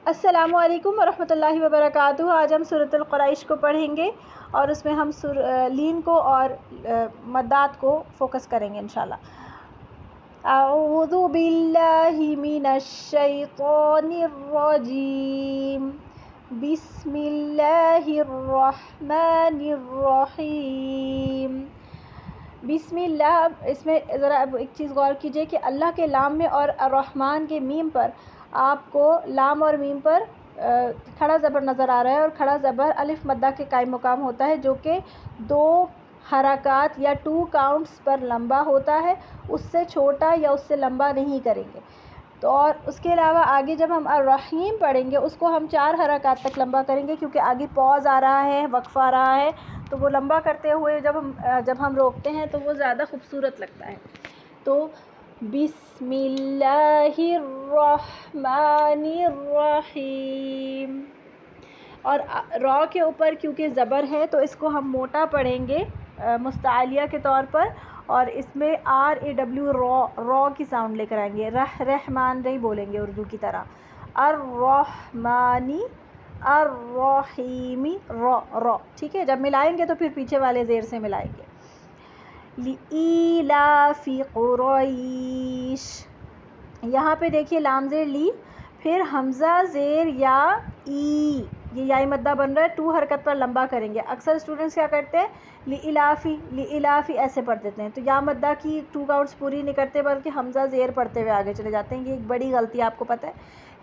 السلام علیکم ورحمۃ اللہ وبرکاتہ۔ آج ہم سورۃ القریش کو پڑھیں گے اور اس میں ہم لین کو اور مدات کو فوکس کریں گے انشاءاللہ۔ اعوذ باللہ من الشیطان الرجیم، بسم اللہ الرحمن الرحیم۔ بسم اللہ، اس میں ذرا ایک چیز غور کیجئے کہ اللہ کے لام میں اور الرحمن کے میم پر آپ کو لام اور میم پر کھڑا زبر نظر آ رہا ہے، اور کھڑا زبر الف مدہ کے قائم مقام ہوتا ہے، جو کہ 2 حرکات یا 2 کاؤنٹس پر لمبا ہوتا ہے، اس سے چھوٹا یا اس سے لمبا نہیں کریں گے۔ تو اور اس کے علاوہ آگے جب ہم الرحیم پڑھیں گے اس کو ہم 4 حرکات تک لمبا کریں گے، کیونکہ آگے پوز آ رہا ہے، وقفہ آ رہا ہے، تو وہ لمبا کرتے ہوئے جب ہم روکتے ہیں تو وہ زیادہ خوبصورت لگتا ہے۔ تو بسم اللہ الرحمن الرحیم، اور را کے اوپر کیونکہ زبر ہے تو اس کو ہم موٹا پڑھیں گے مستعلیہ کے طور پر، اور اس میں را کی ساؤنڈ لے کر آئیں گے، رحمان نہیں بولیں گے اردو کی طرح، الرحمانی الرحیمی را، ٹھیک ہے۔ جب ملائیں گے تو پھر پیچھے والے زیر سے ملائیں گے۔ لِإِيلَافِ قُرَيْشٍ، یہاں پہ دیکھیے لام زیر لی، پھر حمزہ زیر یا ای، یہ یائی مدہ بن رہا ہے، 2 حرکت پر لمبا کریں گے۔ اکثر اسٹوڈنٹس کیا کرتے ہیں لِإِلَافِ ایسے پڑھ دیتے ہیں، تو یا مدہ کی 2 کاؤنٹس پوری نہیں کرتے بلکہ حمزہ زیر پڑھتے ہوئے آگے چلے جاتے ہیں۔ یہ ایک بڑی غلطی آپ کو پتہ ہے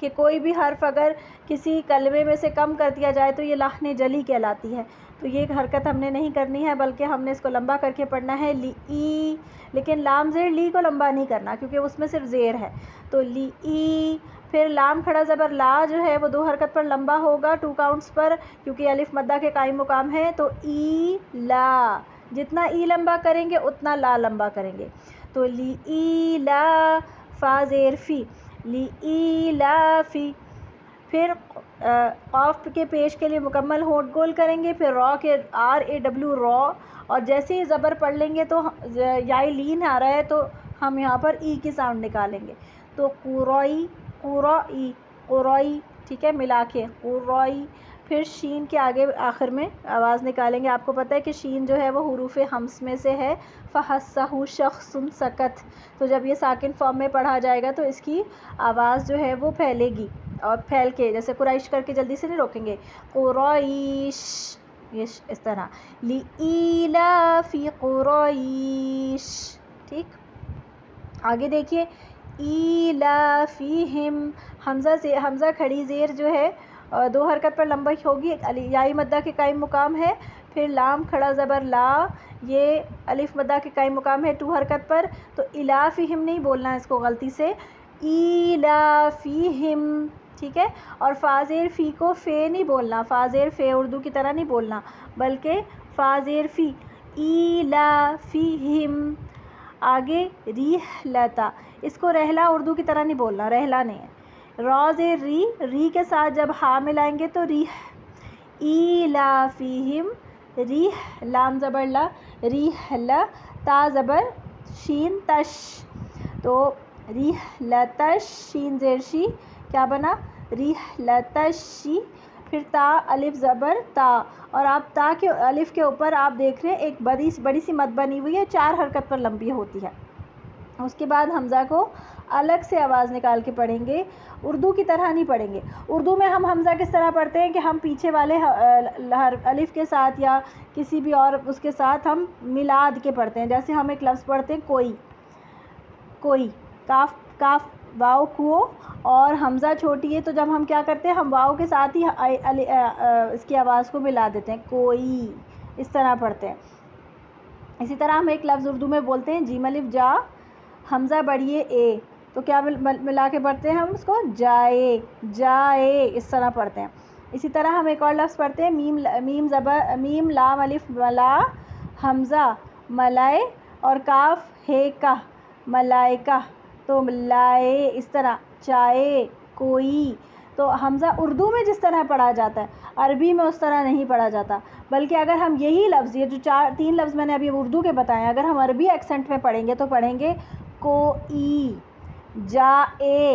کہ کوئی بھی حرف اگر کسی کلمے میں سے کم کر دیا جائے تو یہ لحن جلی کہلاتی ہے، تو یہ حرکت ہم نے نہیں کرنی ہے، بلکہ ہم نے اس کو لمبا کر کے پڑھنا ہے لی، لیکن لام زیر لی کو لمبا نہیں کرنا کیونکہ اس میں صرف زیر ہے، تو لی۔ پھر لام کھڑا زبر لا جو ہے وہ 2 حرکت پر لمبا ہوگا 2 کاؤنٹس پر، کیونکہ الف مدہ کے قائم مقام ہے، تو ای لا، جتنا ای لمبا کریں گے اتنا لا لمبا کریں گے، تو لی لا، فا زیر فی، لی لا فی۔ پھر قاف کے پیش کے لیے مکمل ہونٹ گول کریں گے، پھر را کے را، اور جیسے ہی زبر پڑھ لیں گے تو یائی لین آ رہا ہے تو ہم یہاں پر ای کی ساؤنڈ نکالیں گے، تو قرائی قرائی قرائی، ٹھیک ہے، ملا کے قرائی۔ پھر شین کے آگے آخر میں آواز نکالیں گے، آپ کو پتہ ہے کہ شین جو ہے وہ حروف ہمس میں سے ہے، فَحَسَّهُ شَخْصٌ سَكَتَ، تو جب یہ ساکن فارم میں پڑھا جائے گا تو اس کی آواز جو ہے وہ پھیلے گی، اور پھیل کے جیسے قریش کر کے جلدی سے نہیں روکیں گے، قریش، یہ اس طرح، لِإِيلَافِ قُرَيْشٍ، ٹھیک۔ آگے دیکھیے ایلافِہِم، حمزہ کھڑی زیر جو ہے 2 حرکت پر لمبی ہوگی، یائی مدہ کے قائم مقام ہے، پھر لام کھڑا زبر لا، یہ الف مدہ کے قائم مقام ہے 2 حرکت پر، تو ایلافِہم نہیں بولنا ہے اس کو غلطی سے، ایلافِہم، ٹھیک ہے، اور فا زیر فی کو فے نہیں بولنا، فا زیر فے اردو کی طرح نہیں بولنا، بلکہ فا زیر فی، ایلافِہم۔ آگے ریحلتا، اس کو رحلہ اردو کی طرح نہیں بولنا، رحلہ نہیں ہے، را زیر ری کے ساتھ جب ہا ملائیں گے تو ریح، ایلافِہم ریح، لام زبر لا، ریحلہ، تا زبر شین تش، تو ریحلتش، شین زیر شی کیا بنا، ریحلتشی۔ پھر تا الف زبر تا، اور آپ تا کے الف کے اوپر آپ دیکھ رہے ہیں ایک بڑی سی مد بنی ہوئی ہے، 4 حرکت پر لمبی ہوتی ہے۔ اس کے بعد حمزہ کو الگ سے آواز نکال کے پڑھیں گے، اردو کی طرح نہیں پڑھیں گے۔ اردو میں ہم حمزہ کس طرح پڑھتے ہیں کہ ہم پیچھے والے الف کے ساتھ یا کسی بھی اور اس کے ساتھ ہم ملاد کے پڑھتے ہیں، جیسے ہم ایک لفظ پڑھتے ہیں کوئی، کاف واؤ کو، اور حمزہ چھوٹی ہے تو جب ہم کیا کرتے ہیں ہم واؤ کے ساتھ ہی اس کی آواز کو ملا دیتے ہیں، کوئی، اس طرح پڑھتے ہیں۔ اسی طرح ہم ایک لفظ اردو میں بولتے ہیں جیم الف جا، حمزہ بڑھیے اے، تو کیا ملا کے پڑھتے ہیں ہم اس کو، جائے، اس طرح پڑھتے ہیں۔ اسی طرح ہم ایک اور لفظ پڑھتے ہیں میم لام الف ملا، حمزہ ملائے، اور کاف ہے کا، ملائکہ، تو لائے، اس طرح، چائے، کوئی، تو حمزہ اردو میں جس طرح پڑھا جاتا ہے عربی میں اس طرح نہیں پڑھا جاتا، بلکہ اگر ہم یہی لفظ، یہ جو 3 لفظ میں نے ابھی اردو کے بتائے، اگر ہم عربی ایکسنٹ میں پڑھیں گے تو پڑھیں گے کوئی، جائے،